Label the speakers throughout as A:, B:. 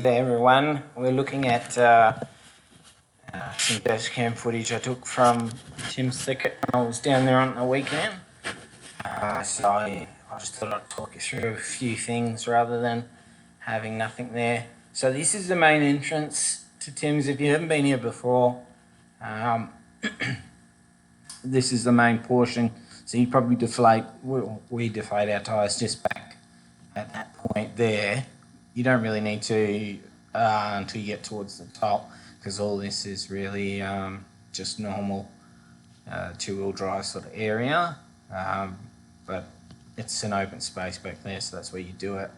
A: G'day everyone, we're looking at some dash cam footage I took from Tim's Thicket when I was down there on the weekend. So I just thought I'd talk you through a few things rather than having nothing there. So this is the main entrance to Tim's. If you haven't been here before, this is the main portion. So you probably deflate, we deflate our tyres just back at that point there. You don't really need to until you get towards the top, because all this is really just normal two-wheel drive sort of area, but it's an open space back there, so that's where you do it.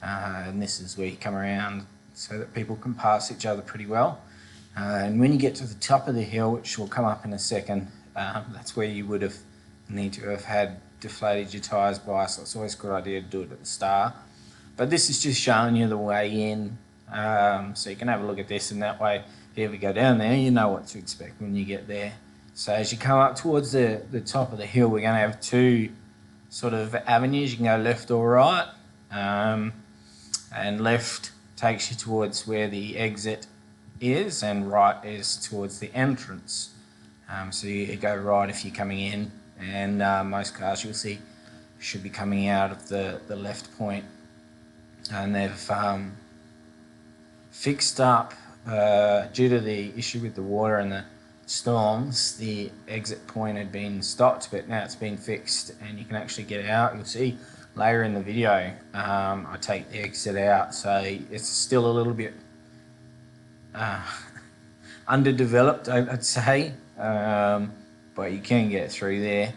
A: And this is where you come around so that people can pass each other pretty well. And when you get to the top of the hill, which will come up in a second, that's where you would have need to have had deflated your tyres by, so it's always a good idea to do it at the start. But this is just showing you the way in, so you can have a look at this, and that way if you ever go down there you know what to expect when you get there. So as you come up towards the top of the hill, we're going to have two sort of avenues. You can go left or right, and left takes you towards where the exit is, and right is towards the entrance. So you go right if you're coming in, and most cars you'll see should be coming out of the left point. And they've fixed up, due to the issue with the water and the storms, the exit point had been stopped, but now it's been fixed and you can actually get out. You'll see later in the video I take the exit out, so it's still a little bit underdeveloped, I'd say, but you can get through there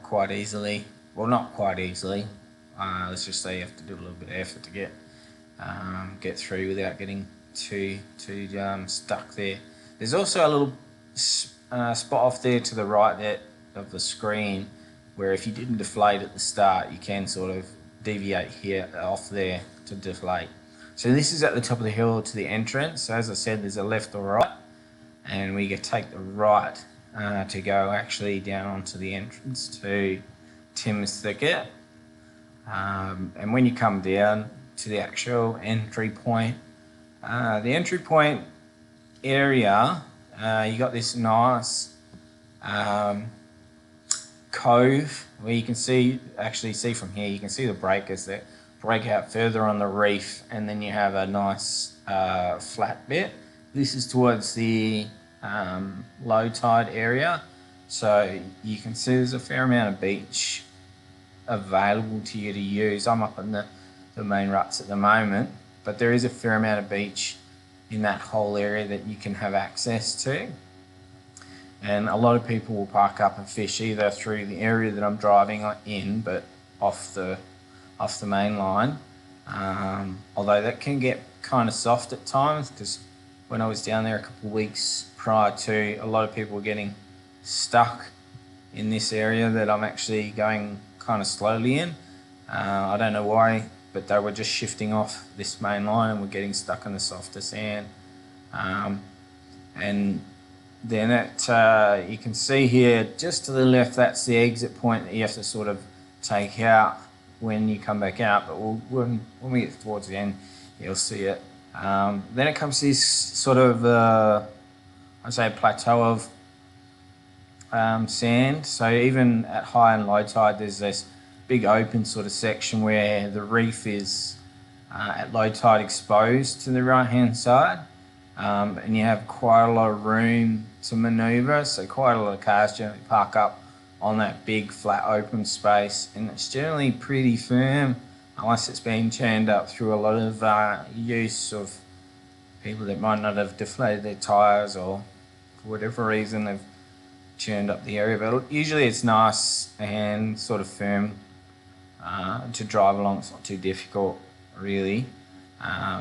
A: quite easily. Well, not quite easily. Let's just say you have to do a little bit of effort to get through without getting too stuck there. There's also a little spot off there to the right there of the screen where if you didn't deflate at the start, you can sort of deviate here off there to deflate. So this is at the top of the hill to the entrance. So as I said, there's a left or right, and we can take the right to go actually down onto the entrance to Tim's Thicket. And when you come down to the actual entry point, the entry point area, you got this nice cove where you can actually see from here, you can see the breakers that break out further on the reef, and then you have a nice flat bit. This is towards the low tide area, so you can see there's a fair amount of beach available to you to use. I'm up in the main ruts at the moment, but there is a fair amount of beach in that whole area that you can have access to. And a lot of people will park up and fish either through the area that I'm driving in, but off the main line. Although that can get kind of soft at times, because when I was down there a couple of weeks prior to, a lot of people were getting stuck in this area that I'm actually going kind of slowly in. I don't know why, but they were just shifting off this main line and were getting stuck in the softer sand. And then you can see here just to the left, that's the exit point that you have to sort of take out when you come back out, but when we get towards the end you'll see it. Then it comes to this sort of I'd say plateau of sand. So even at high and low tide, there's this big open sort of section where the reef is at low tide exposed to the right hand side, and you have quite a lot of room to maneuver, so quite a lot of cars generally park up on that big flat open space, and it's generally pretty firm unless it's been churned up through a lot of use of people that might not have deflated their tyres, or for whatever reason they've churned up the area. But usually it's nice and sort of firm to drive along. It's not too difficult really.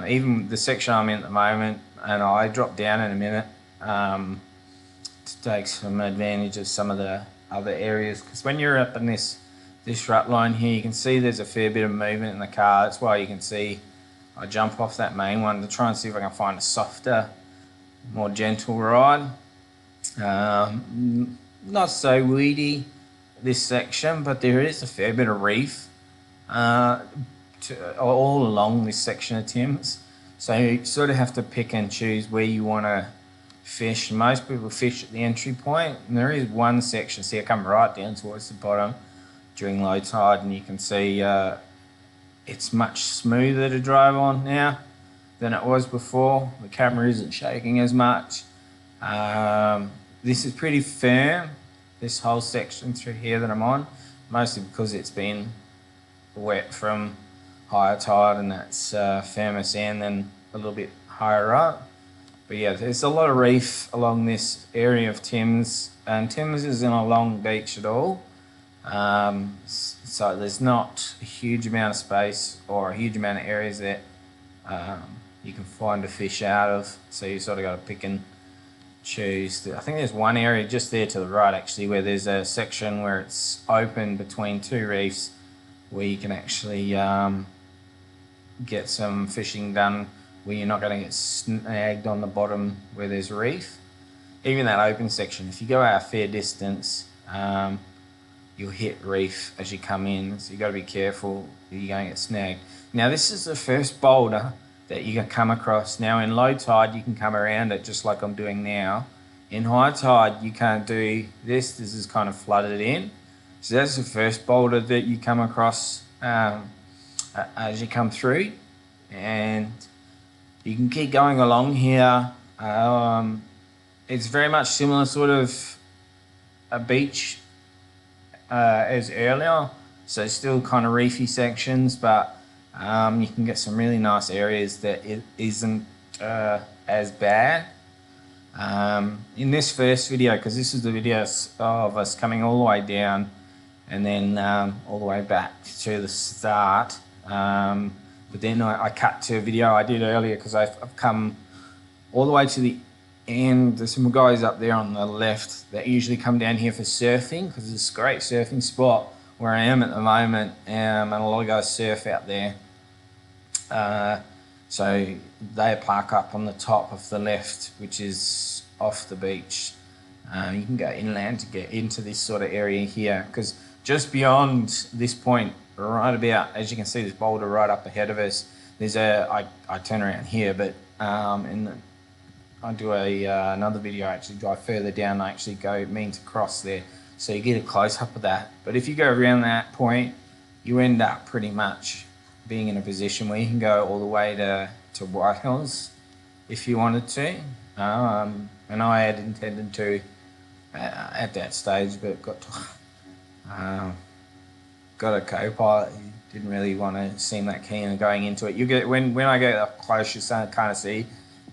A: Even the section I'm in at the moment, and I drop down in a minute to take some advantage of some of the other areas, because when you're up in this rut line here, you can see there's a fair bit of movement in the car. That's why you can see I jump off that main one to try and see if I can find a softer, more gentle ride. Not so weedy this section, but there is a fair bit of reef all along this section of Tim's. So you sort of have to pick and choose where you want to fish. Most people fish at the entry point, and there is one section, see I come right down towards the bottom during low tide, and you can see it's much smoother to drive on now than it was before. The camera isn't shaking as much. This is pretty firm, this whole section through here that I'm on, mostly because it's been wet from higher tide, and that's firmer sand than a little bit higher up. But yeah, there's a lot of reef along this area of Thames, and Thames isn't a long beach at all. So there's not a huge amount of space or a huge amount of areas that you can find a fish out of. So you sort of got to pick and choose. I think there's one area just there to the right actually where there's a section where it's open between two reefs where you can actually get some fishing done where you're not going to get snagged on the bottom where there's reef. Even that open section, if you go out a fair distance, you'll hit reef as you come in, so you got to be careful that you're going to get snagged. Now this is the first boulder that you can come across. Now in low tide you can come around it just like I'm doing now. In high tide you can't do this. This is kind of flooded in. So that's the first boulder that you come across as you come through, and you can keep going along here. It's very much similar sort of a beach as earlier, so still kind of reefy sections, but you can get some really nice areas that it isn't as bad. In this first video, because this is the video of us coming all the way down and then all the way back to the start, but then I cut to a video I did earlier because I've come all the way to the end. There's some guys up there on the left that usually come down here for surfing because it's a great surfing spot where I am at the moment, and a lot of guys surf out there. So they park up on the top of the left, which is off the beach. You can go inland to get into this sort of area here, because just beyond this point, right about, as you can see, this boulder right up ahead of us, there's I turn around here, but I do another video, I actually drive further down, I actually mean to cross there, so you get a close up of that. But if you go around that point, you end up pretty much being in a position where you can go all the way to White Hills if you wanted to. And I had intended to at that stage, but got a co-pilot who didn't really want to seem that keen on going into it. You get when I get up close, you kind of see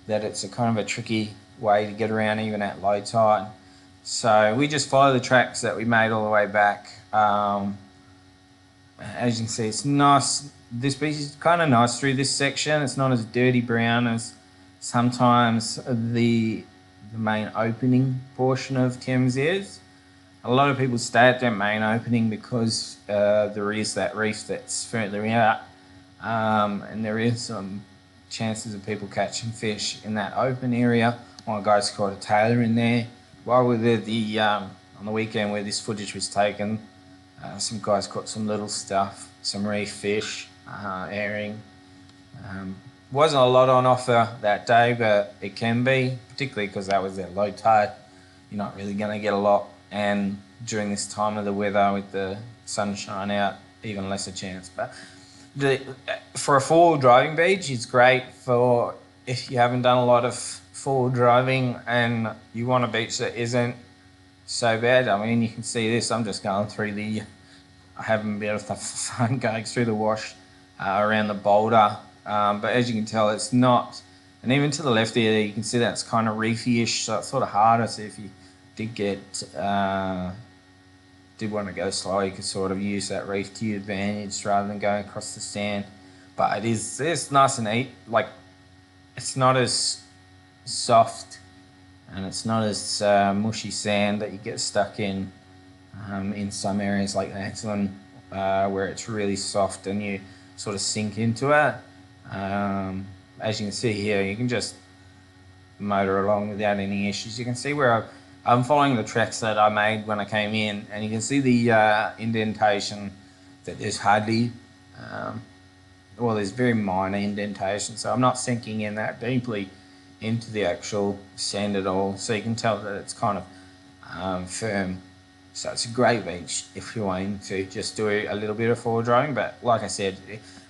A: that it's a kind of a tricky way to get around even at low tide. So we just follow the tracks that we made all the way back. As you can see, it's nice. This beach is kind of nice through this section. It's not as dirty brown as sometimes the main opening portion of Thames is. A lot of people stay at that main opening because there is that reef that's further out, and there is some chances of people catching fish in that open area. One guys caught a tailor in there. While we were there on the weekend where this footage was taken, some guys caught some little stuff, some reef fish, herring. Wasn't a lot on offer that day, but it can be, particularly because that was at low tide. You're not really going to get a lot, and during this time of the weather with the sunshine out, even less a chance. But for a four-wheel driving beach, it's great for if you haven't done a lot of four-wheel driving and you want a beach that isn't so bad. I mean, you can see this. I'm just going through I haven't been able to fun going through the wash around the boulder. But as you can tell, it's not, and even to the left there, you can see that it's kind of reefy-ish, so it's sort of harder. So if you did want to go slow, you could sort of use that reef to your advantage rather than going across the sand. But it's nice and neat. Like, it's not as soft and it's not as mushy sand that you get stuck in some areas like that one, where it's really soft and you sort of sink into it. As you can see here, you can just motor along without any issues. You can see where I'm following the tracks that I made when I came in, and you can see the indentation that there's hardly well, there's very minor indentation, so I'm not sinking in that deeply into the actual sand at all. So you can tell that it's kind of firm. So it's a great beach if you're wanting to just do a little bit of forward driving. But like I said,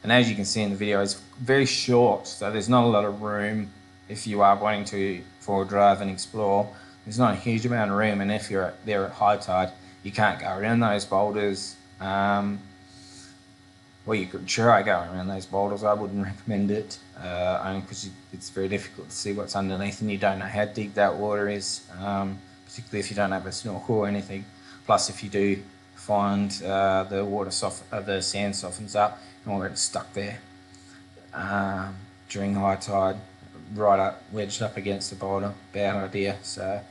A: and as you can see in the video, it's very short, so there's not a lot of room if you are wanting to forward drive and explore. There's not a huge amount of room, and if you're there at high tide, you can't go around those boulders. Well, you could try going around those boulders. I wouldn't recommend it, only because it's very difficult to see what's underneath and you don't know how deep that water is, particularly if you don't have a snorkel or anything. Plus, if you do find the sand softens up and will get stuck there during high tide, right up, wedged up against the boulder. Bad idea. So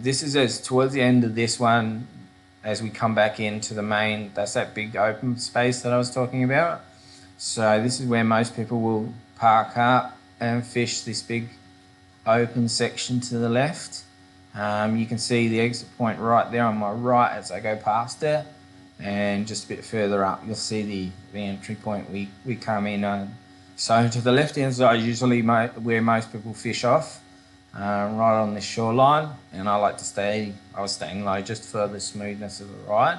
A: this is towards the end of this one. As we come back into the main, that's that big open space that I was talking about. So this is where most people will park up and fish this big open section to the left. You can see the exit point right there on my right as I go past it, and just a bit further up you'll see the entry point we come in on. So to the left hand side is usually where most people fish off. Right on the shoreline, and I like to I was staying low just for the smoothness of the ride.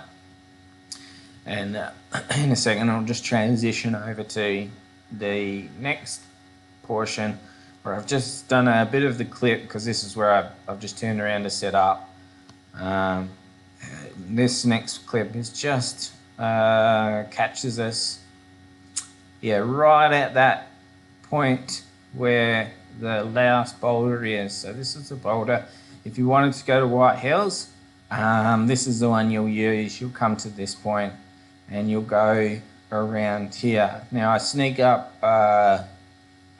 A: And in a second I'll just transition over to the next portion where I've just done a bit of the clip, because this is where I've just turned around to set up. This next clip is just catches us right at that point where the last boulder is. So this is the boulder. If you wanted to go to White Hills, this is the one you'll use. You'll come to this point and you'll go around here. Now I sneak up, I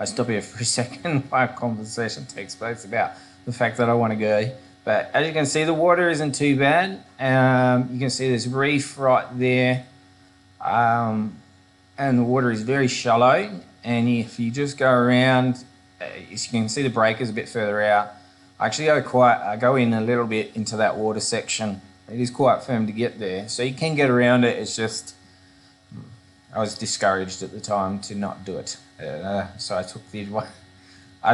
A: stop here for a second while conversation takes place about the fact that I want to go. But as you can see, the water isn't too bad. You can see there's reef right there. And the water is very shallow. And if you just go around, as you can see the breakers a bit further out. I actually go in a little bit into that water section. It is quite firm to get there, so you can get around it. It's just I was discouraged at the time to not do it, so I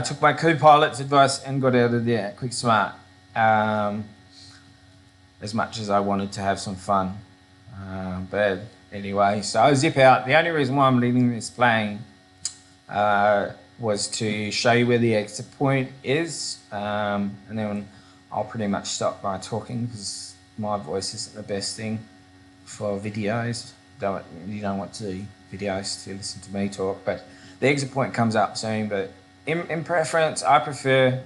A: took my co-pilot's advice and got out of there quick smart. As much as I wanted to have some fun, but anyway, so I zip out. The only reason why I'm leaving this playing was to show you where the exit point is, and then I'll pretty much stop by talking because my voice isn't the best thing for videos. You don't want to do videos to listen to me talk, but the exit point comes up soon. But in preference, I prefer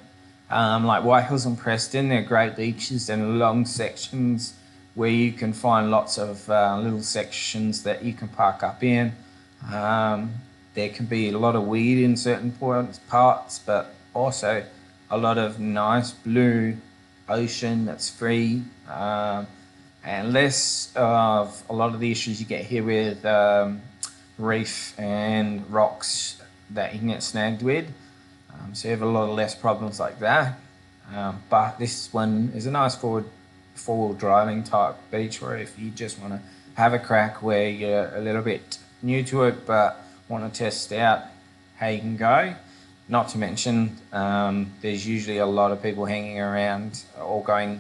A: like White Hills and Preston. They're great beaches and long sections where you can find lots of little sections that you can park up in. There can be a lot of weed in certain parts, but also a lot of nice blue ocean that's free, and less of a lot of the issues you get here with reef and rocks that you can get snagged with. So you have a lot of less problems like that. But this one is a nice four-wheel driving type beach where if you just want to have a crack where you're a little bit new to it but want to test out how you can go. Not to mention there's usually a lot of people hanging around or going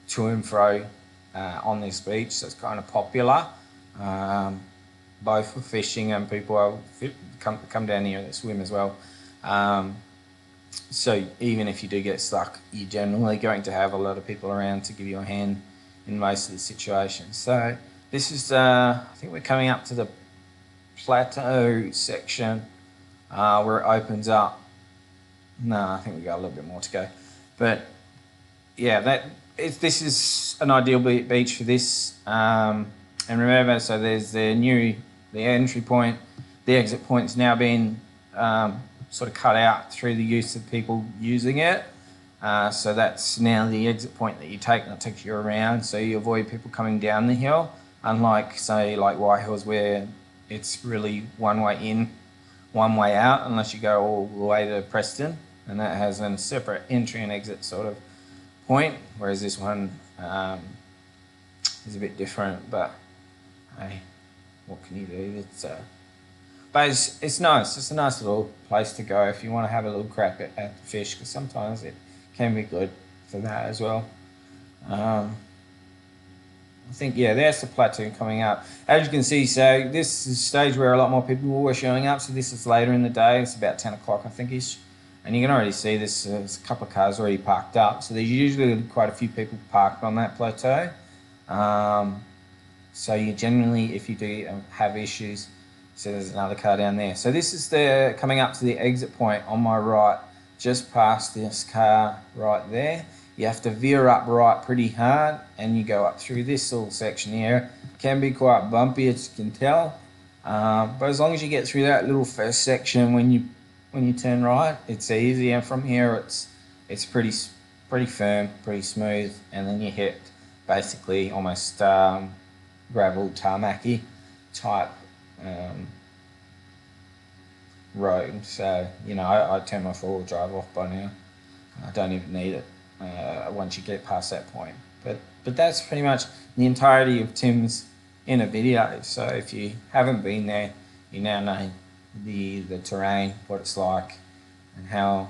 A: to and fro on this beach, so it's kind of popular both for fishing and people come down here and swim as well. So even if you do get stuck, you're generally going to have a lot of people around to give you a hand in most of the situations. So this is I think we're coming up to the plateau section where it opens up. No, I think we got a little bit more to go, but yeah, this is an ideal beach for this. And remember, so there's the entry point, the exit point's now been sort of cut out through the use of people using it. So that's now the exit point that you take, and it takes you around, so you avoid people coming down the hill, unlike say like White Hills where it's really one way in, one way out, unless you go all the way to Preston, and that has a separate entry and exit sort of point, whereas this one is a bit different. But hey, what can you do? It's But it's nice. It's a nice little place to go if you want to have a little crack at the fish, because sometimes it can be good for that as well. I think, yeah, there's the platoon coming up. As you can see, so this is a stage where a lot more people were showing up. So this is later in the day. It's about 10 o'clock, I think, ish. And you can already see this, there's a couple of cars already parked up. So there's usually quite a few people parked on that plateau. So you generally, if you do have issues, so there's another car down there. So this is the coming up to the exit point on my right, just past this car right there. You have to veer up right pretty hard, and you go up through this little section here. Can be quite bumpy, as you can tell, but as long as you get through that little first section when you turn right, it's easy. And from here, it's pretty firm, pretty smooth, and then you hit basically almost gravel tarmacy type road. So I turn my 4-wheel drive off by now. I don't even need it once you get past that point. But that's pretty much the entirety of Tim's in a video. So if you haven't been there, you now know the terrain, what it's like, and how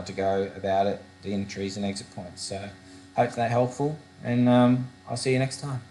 A: to go about it, the entries and exit points. So hope that helpful, and I'll see you next time.